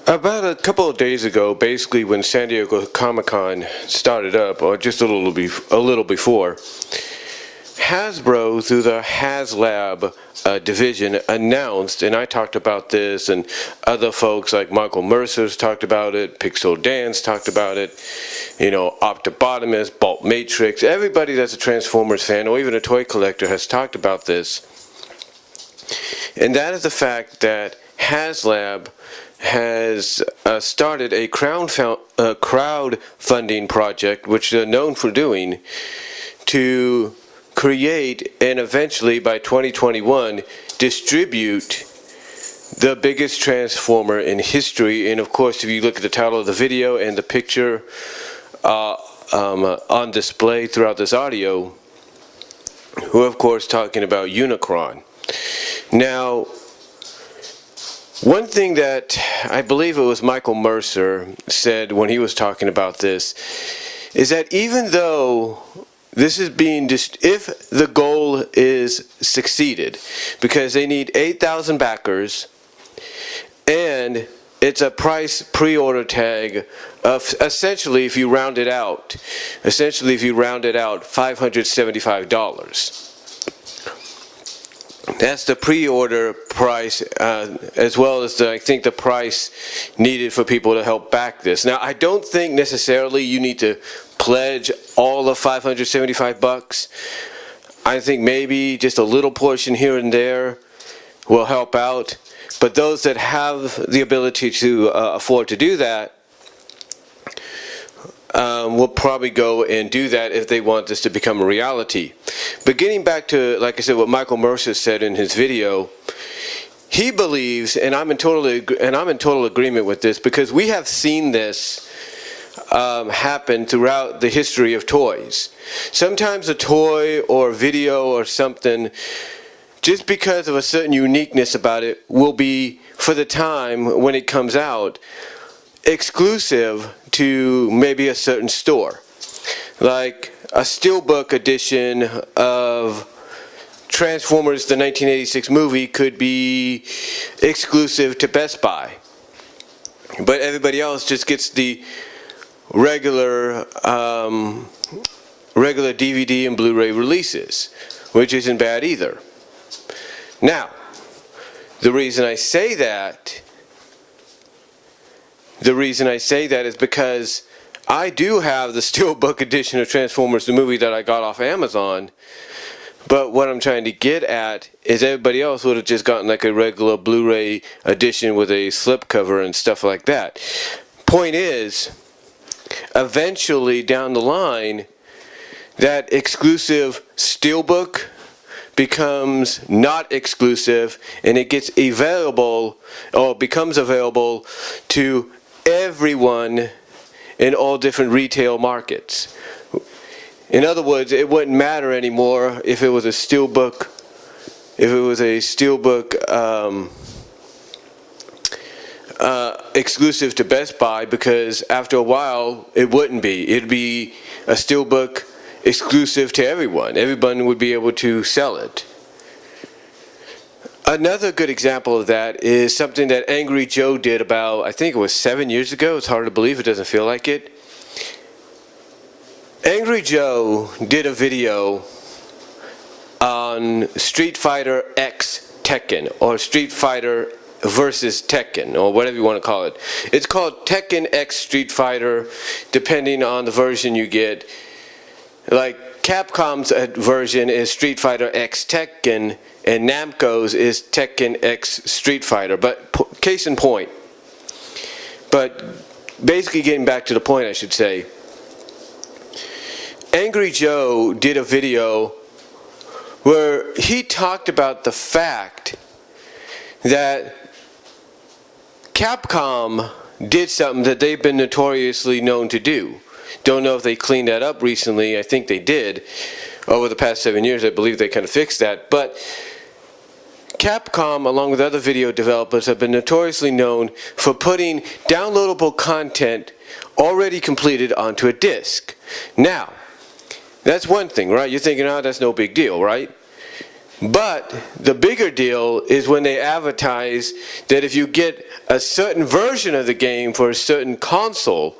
About a couple of days ago, basically when San Diego Comic-Con started up, or just a little before, Hasbro, through the HasLab division, announced, and I talked about this, and other folks like Michael Mercer's talked about it, Pixel Dan's talked about it, Optibotimus, Bolt Matrix, everybody that's a Transformers fan, or even a toy collector, has talked about this. And that is the fact that HasLab has started a crowdfunding project, which they're known for doing, to create and eventually by 2021 distribute the biggest Transformer in history. And of course, if you look at the title of the video and the picture on display throughout this audio, we're of course talking about Unicron. Now, one thing that I believe it was Michael Mercer said when he was talking about this is that even though this is being, if the goal is succeeded, because they need 8,000 backers, and it's a price pre-order tag of essentially, if you round it out, $575. That's the pre-order price, as well as I think the price needed for people to help back this. Now, I don't think necessarily you need to pledge all of $575. I think maybe just a little portion here and there will help out. But those that have the ability to afford to do that will probably go and do that if they want this to become a reality. But getting back to, like I said, what Michael Mercer said in his video, he believes, and I'm in total agreement with this, because we have seen this happen throughout the history of toys. Sometimes a toy or video or something, just because of a certain uniqueness about it, will be, for the time when it comes out, exclusive to maybe a certain store. Like a steelbook edition of Transformers, the 1986 movie, could be exclusive to Best Buy. But everybody else just gets the regular DVD and Blu-ray releases, which isn't bad either. Now, the reason I say that is because I do have the steelbook edition of Transformers the movie that I got off Amazon, but what I'm trying to get at is everybody else would have just gotten like a regular Blu-ray edition with a slipcover and stuff like that. Point is, eventually down the line, that exclusive steelbook becomes not exclusive, and it gets available, or becomes available to everyone in all different retail markets. In other words, it wouldn't matter anymore if it was a steelbook, exclusive to Best Buy, because after a while it wouldn't be. It'd be a steelbook exclusive to everyone. Everyone would be able to sell it. Another good example of that is something that Angry Joe did about, I think it was 7 years ago. It's hard to believe, it doesn't feel like it. Angry Joe did a video on Street Fighter X Tekken, or Street Fighter versus Tekken, or whatever you want to call it. It's called Tekken X Street Fighter, depending on the version you get. Like Capcom's version is Street Fighter X Tekken, and Namco's is Tekken X Street Fighter. But case in point. But basically, getting back to the point, I should say, Angry Joe did a video where he talked about the fact that Capcom did something that they've been notoriously known to do. Don't know if they cleaned that up recently. I think they did. Over the past 7 years, I believe they kind of fixed that. But Capcom, along with other video developers, have been notoriously known for putting downloadable content already completed onto a disc. Now, that's one thing, right? You're thinking, oh, that's no big deal, right? But the bigger deal is when they advertise that if you get a certain version of the game for a certain console,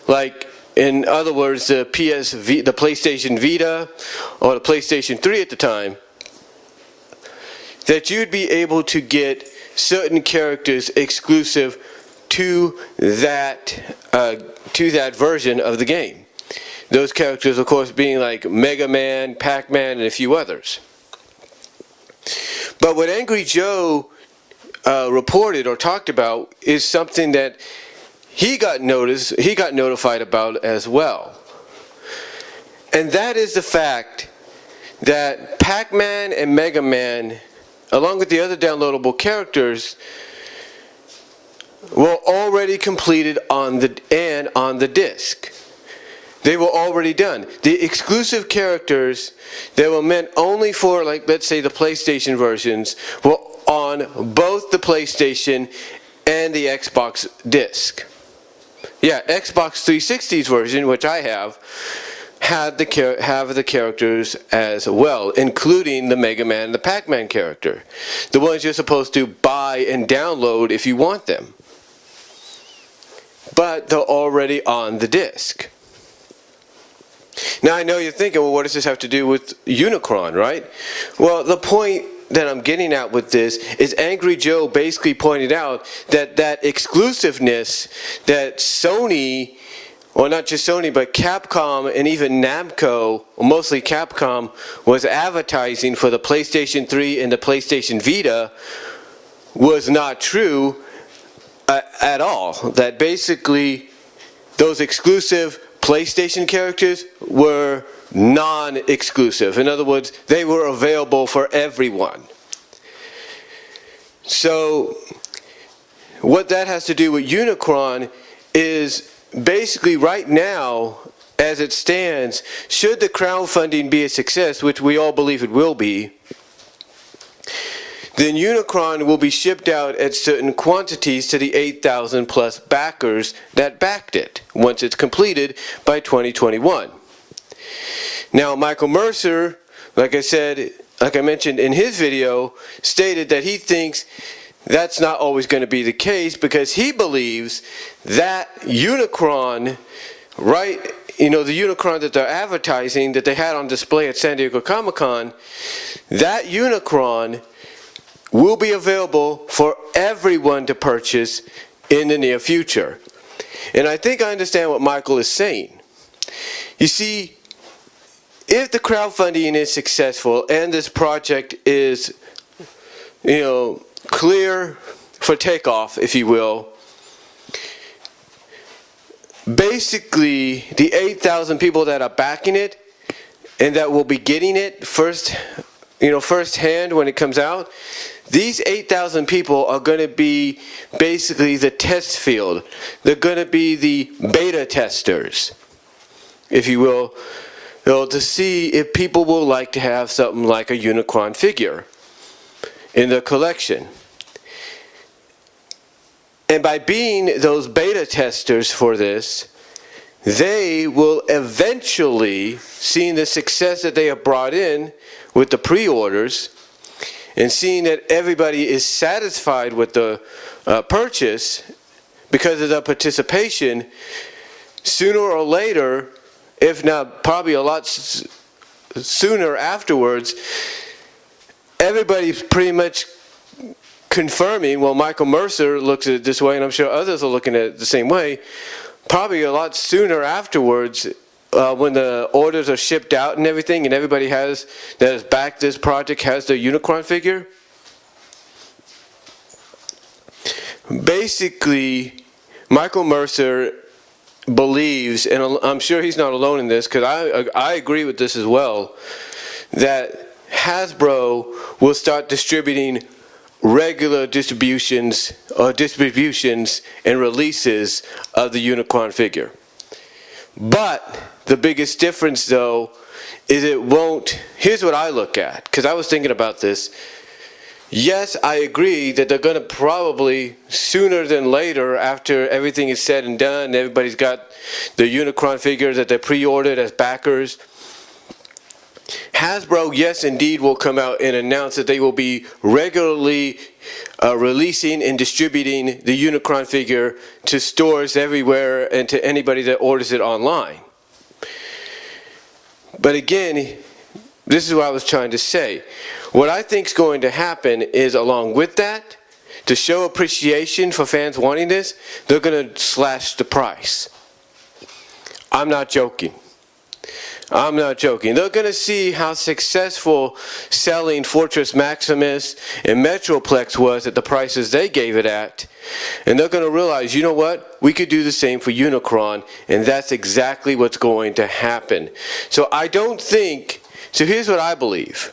like in other words the PlayStation Vita or the PlayStation 3 at the time, that you'd be able to get certain characters exclusive to that version of the game. Those characters, of course, being like Mega Man, Pac-Man, and a few others. But what Angry Joe reported or talked about is something that he got notified about as well. And that is the fact that Pac-Man and Mega Man, along with the other downloadable characters, were already completed on the disc. They were already done. The exclusive characters that were meant only for, like, let's say the PlayStation versions, were on both the PlayStation and the Xbox disc. Yeah, Xbox 360's version, which I have the characters as well, including the Mega Man and the Pac-Man character. The ones you're supposed to buy and download if you want them. But they're already on the disc. Now I know you're thinking, well, what does this have to do with Unicron, right? Well, the point that I'm getting at with this is Angry Joe basically pointed out that exclusiveness that Sony, or not just Sony, but Capcom and even Namco, or mostly Capcom, was advertising for the PlayStation 3 and the PlayStation Vita was not true at all. That basically those exclusive PlayStation characters were non-exclusive. In other words, they were available for everyone. So what that has to do with Unicron is basically right now, as it stands, should the crowdfunding be a success, which we all believe it will be, then Unicron will be shipped out at certain quantities to the 8,000 plus backers that backed it once it's completed by 2021. Now, Michael Mercer, like I mentioned in his video, stated that he thinks that's not always going to be the case because he believes that Unicron, right, the Unicron that they're advertising that they had on display at San Diego Comic-Con, that Unicron will be available for everyone to purchase in the near future. And I think I understand what Michael is saying. You see, if the crowdfunding is successful and this project is, clear for takeoff, if you will, basically the 8,000 people that are backing it and that will be getting it firsthand when it comes out, these 8,000 people are going to be basically the test field. They're going to be the beta testers, if you will, to see if people will like to have something like a Unicron figure in their collection. And by being those beta testers for this, they will eventually, seeing the success that they have brought in with the pre-orders, and seeing that everybody is satisfied with the purchase because of the participation, sooner or later, if not probably a lot sooner afterwards, everybody's pretty much confirming, well, Michael Mercer looks at it this way, and I'm sure others are looking at it the same way, probably a lot sooner afterwards, when the orders are shipped out and everything, and everybody that has backed this project has the Unicron figure. Basically, Michael Mercer believes, and I'm sure he's not alone in this, because I agree with this as well, that Hasbro will start distributing regular distributions and releases of the Unicron figure. But the biggest difference, though, is it won't. Here's what I look at, because I was thinking about this. Yes, I agree that they're going to probably, sooner than later, after everything is said and done, everybody's got the Unicron figures that they pre-ordered as backers, Hasbro, yes, indeed, will come out and announce that they will be regularly releasing and distributing the Unicron figure to stores everywhere and to anybody that orders it online. But again, this is what I was trying to say. What I think is going to happen is, along with that, to show appreciation for fans wanting this, they're going to slash the price. I'm not joking. I'm not joking. They're going to see how successful selling Fortress Maximus and Metroplex was at the prices they gave it at. And they're going to realize, you know what? We could do the same for Unicron, and that's exactly what's going to happen. So I don't think, so here's what I believe.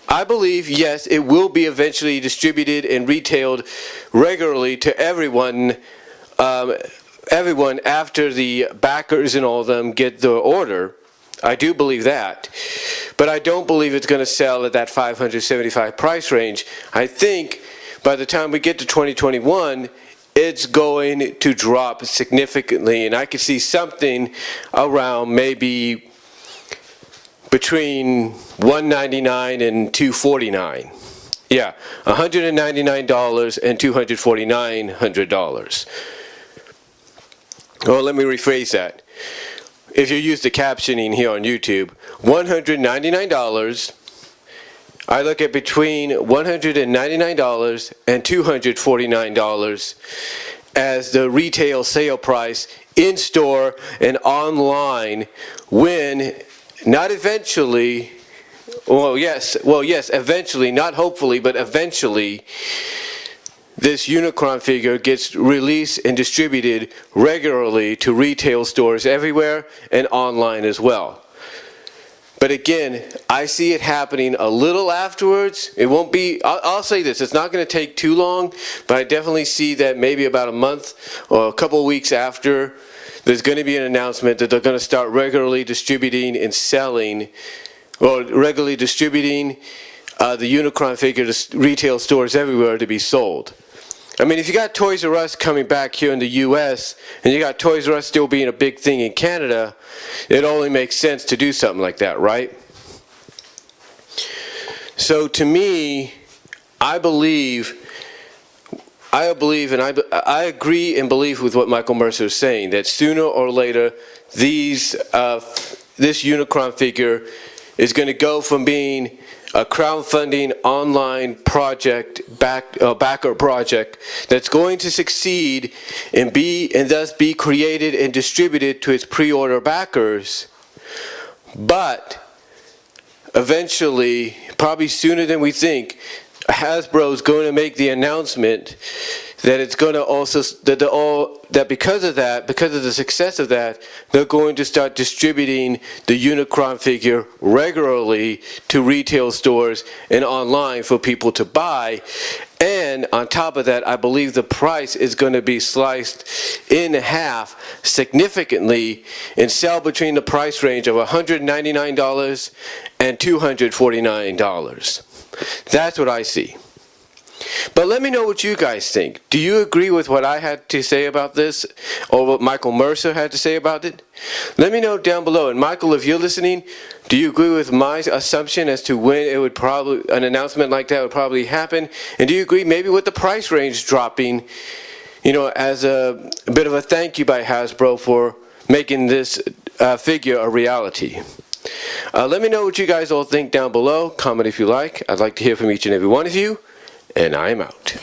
I believe, yes, it will be eventually distributed and retailed regularly to everyone after the backers and all of them get the order. I do believe that, but I don't believe it's going to sell at that $575 price range. I think by the time we get to 2021, it's going to drop significantly, and I could see something around maybe between $199 and $249. Yeah, $199 and $249. Well, let me rephrase that. If you use the captioning here on YouTube, $199, I look at between $199 and $249 as the retail sale price in store and online when, not eventually, well yes, eventually, not hopefully, but eventually, this Unicron figure gets released and distributed regularly to retail stores everywhere and online as well. But again, I see it happening a little afterwards. It won't be, I'll say this, it's not going to take too long, but I definitely see that maybe about a month or a couple of weeks after, there's going to be an announcement that they're going to start regularly distributing and selling, or regularly distributing the Unicron figure to retail stores everywhere to be sold. I mean, if you got Toys R Us coming back here in the U.S., and you got Toys R Us still being a big thing in Canada, it only makes sense to do something like that, right? So to me, I believe, and I agree and believe with what Michael Mercer is saying, that sooner or later, this Unicron figure is going to go from being a crowdfunding online project, backer project that's going to succeed and thus be created and distributed to its pre-order backers, but eventually, probably sooner than we think, Hasbro is going to make the announcement that it's going to also that because of the success of that, they're going to start distributing the Unicron figure regularly to retail stores and online for people to buy. And on top of that, I believe the price is going to be sliced in half significantly and sell between the price range of $199 and $249. That's what I see. But let me know what you guys think. Do you agree with what I had to say about this, or what Michael Mercer had to say about it? Let me know down below. And Michael, if you're listening, do you agree with my assumption as to when it would probably, an announcement like that would probably happen? And do you agree maybe with the price range dropping, you know, as a bit of a thank you by Hasbro for making this figure a reality? Let me know what you guys all think down below. Comment if you like. I'd like to hear from each and every one of you. And I'm out.